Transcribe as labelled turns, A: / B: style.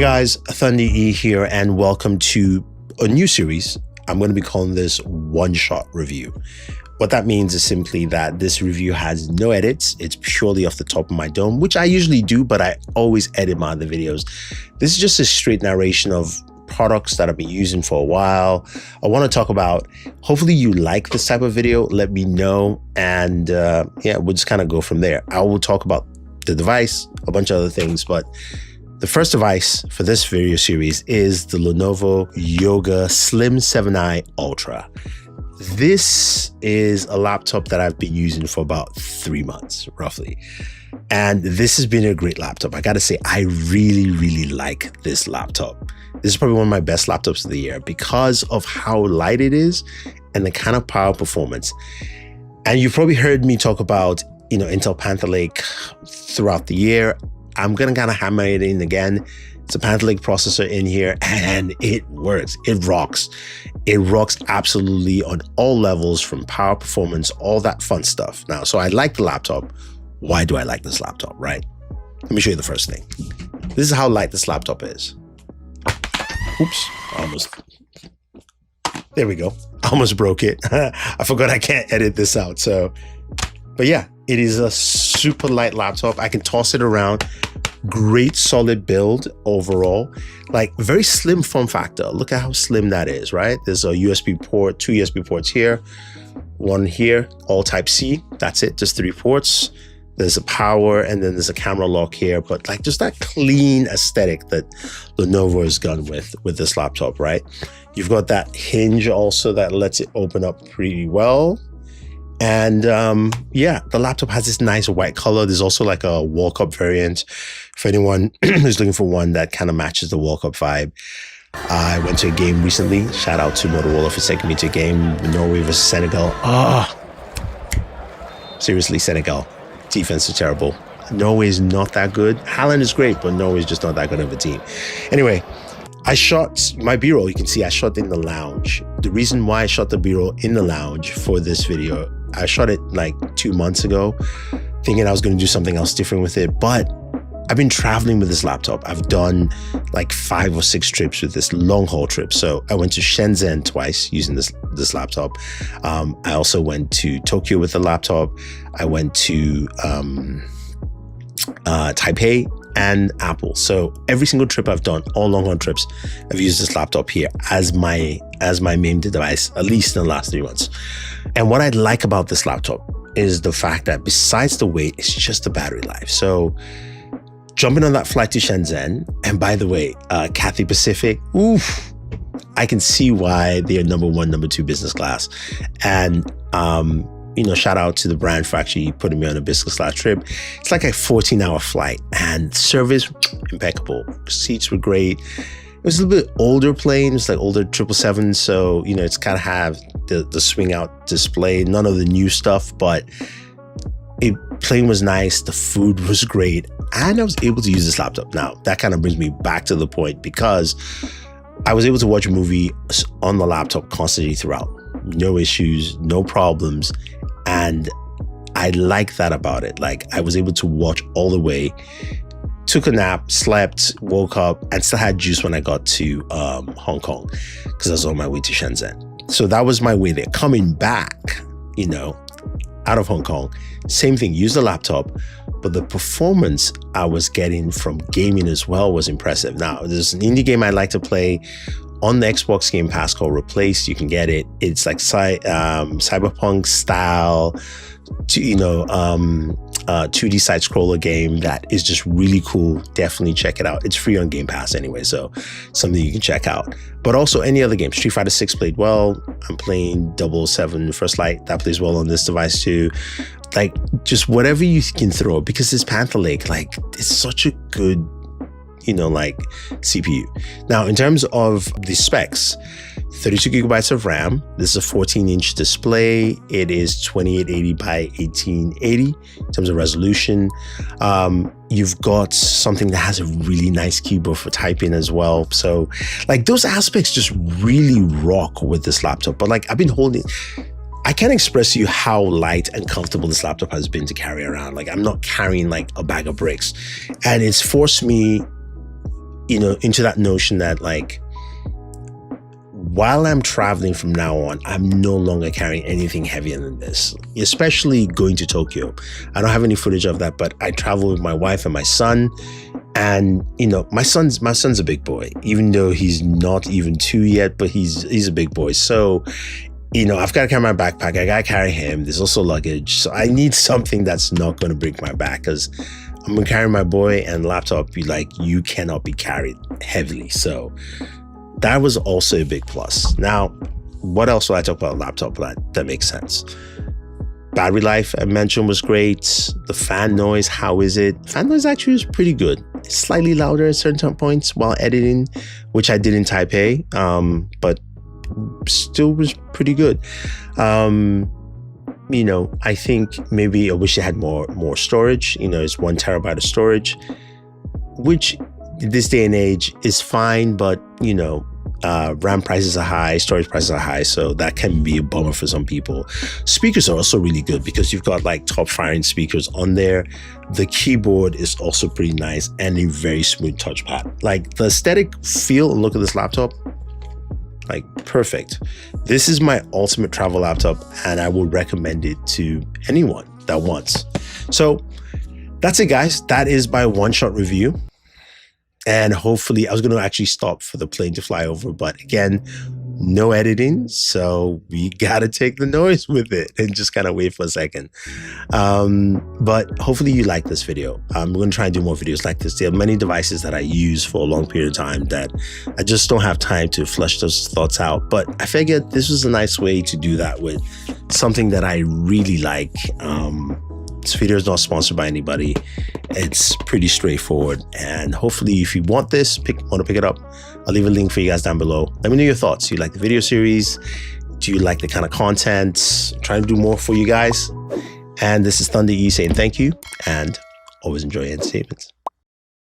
A: guys, Thunder E here, and welcome to a new series. I'm going to be calling this one-shot review. What that means is simply that this review has no edits. It's purely off the top of my dome, which I usually do, but I always edit my other videos. This is just a straight narration of products that I've been using for a while. I want to talk about, hopefully you like this type of video, let me know, and yeah, we'll just kind of go from there. I will talk about the device, a bunch of other things, but the first device for this video series is the Lenovo Yoga Slim 7i Ultra. This is a laptop that I've been using for about 3 months, roughly. And this has been a great laptop. I gotta say, I really like this laptop. This is probably one of my best laptops of the year because of how light it is and the kind of power performance. And you've probably heard me talk about, Intel Panther Lake throughout the year. I'm gonna kind of hammer it in again. It's a Panther Lake processor in here and it works. It rocks. It rocks absolutely on all levels, from power, performance, all that fun stuff. Now, so I like the laptop. Why do I like this laptop, right? Let me show you the first thing. This is how light this laptop is. Oops, there we go. I almost broke it. I forgot I can't edit this out. But yeah, it is a super light laptop. I can toss it around. Great solid build overall, like very slim form factor. Look at how slim that is, right? There's a USB port, 2 USB ports here, one here, all type C. That's it, just 3 ports. There's a power and then there's a camera lock here, but like just that clean aesthetic that Lenovo has gone with this laptop, right? You've got that hinge also that lets it open up pretty well. And yeah, the laptop has this nice white color. There's also like a World Cup variant for anyone who's looking for one that kind of matches the World Cup vibe. I went to a game recently. Shout out to Motorola for taking me to a game, Norway versus Senegal. Seriously, Senegal. Defense is terrible. Norway is not that good. Haaland is great, but Norway is just not that good of a team. Anyway, I shot my B-roll. You can see I shot in the lounge. The reason why I shot the B-roll in the lounge for this video, I shot it like 2 months ago, thinking I was going to do something else different with it. But I've been traveling with this laptop. I've done like 5 or 6 trips with this long haul trip. So I went to Shenzhen twice using this laptop. I also went to Tokyo with the laptop. I went to Taipei and Apple. So every single trip I've done, all long haul trips, I've used this laptop here as my main device, at least in the last 3 months. And what I like about this laptop is the fact that besides the weight, it's just the battery life. So jumping on that flight to Shenzhen, and by the way, Cathay Pacific, oof, I can see why they're #1, #2 business class. And shout out to the brand for actually putting me on a business class trip. It's like a 14-hour flight and service impeccable. Seats were great. It was a little bit older plane. It's like older 777. So, it's kind of have the swing out display, none of the new stuff, but plane was nice. The food was great. And I was able to use this laptop. Now, that kind of brings me back to the point because I was able to watch a movie on the laptop constantly throughout. No issues, no problems. And I like that about it. Like, I was able to watch all the way, took a nap, slept, woke up, and still had juice when I got to Hong Kong because I was on my way to Shenzhen. So that was my way there. Coming back, out of Hong Kong, same thing, use the laptop, but the performance I was getting from gaming as well was impressive. Now, there's an indie game I like to play on the Xbox Game Pass called Replaced. You can get it. It's like cyberpunk style, 2D side scroller game that is just really cool. Definitely check it out. It's free on Game Pass anyway, so something you can check out. But also any other game. Street Fighter 6 played well. I'm playing 007 First Light. That plays well on this device too. Like, just whatever you can throw, because it's Panther Lake. Like, it's such a good CPU. Now, in terms of the specs, 32 gigabytes of RAM. This is a 14-inch display. It is 2880 by 1880 in terms of resolution. You've got something that has a really nice keyboard for typing as well. So like those aspects just really rock with this laptop. But like I've been holding, I can't express to you how light and comfortable this laptop has been to carry around. Like I'm not carrying like a bag of bricks, and it's forced me into that notion that like, while I'm traveling from now on, I'm no longer carrying anything heavier than this, especially going to Tokyo. I don't have any footage of that, but I travel with my wife and my son. And, my son's a big boy, even though he's not even 2 yet, but he's a big boy. So, I've got to carry my backpack. I got to carry him. There's also luggage. So I need something that's not going to break my back, because I'm going to carry my boy and laptop. You cannot be carried heavily. So that was also a big plus. Now, what else will I talk about a laptop that makes sense? Battery life, I mentioned, was great. The fan noise, how is it? Fan noise actually is pretty good. It's slightly louder at certain points while editing, which I did in Taipei, but still was pretty good. I think maybe I wish it had more storage. It's 1 terabyte of storage, which in this day and age is fine, but RAM prices are high, storage prices are high, so that can be a bummer for some people. Speakers are also really good because you've got like top firing speakers on there. The keyboard is also pretty nice and a very smooth touchpad. Like, the aesthetic feel and look of this laptop, like, perfect. This is my ultimate travel laptop, and I would recommend it to anyone that wants. So that's it, guys. That is my one-shot review. And hopefully, I was going to actually stop for the plane to fly over, but again, no editing. So we got to take the noise with it and just kind of wait for a second. But hopefully you like this video. I'm going to try and do more videos like this. There are many devices that I use for a long period of time that I just don't have time to flesh those thoughts out. But I figured this was a nice way to do that with something that I really like. This video is not sponsored by anybody. It's pretty straightforward. And hopefully, if you want this, want to pick it up, I'll leave a link for you guys down below. Let me know your thoughts. Do you like the video series? Do you like the kind of content? I'm trying to do more for you guys. And this is Thunder E saying thank you, and always enjoy your entertainment.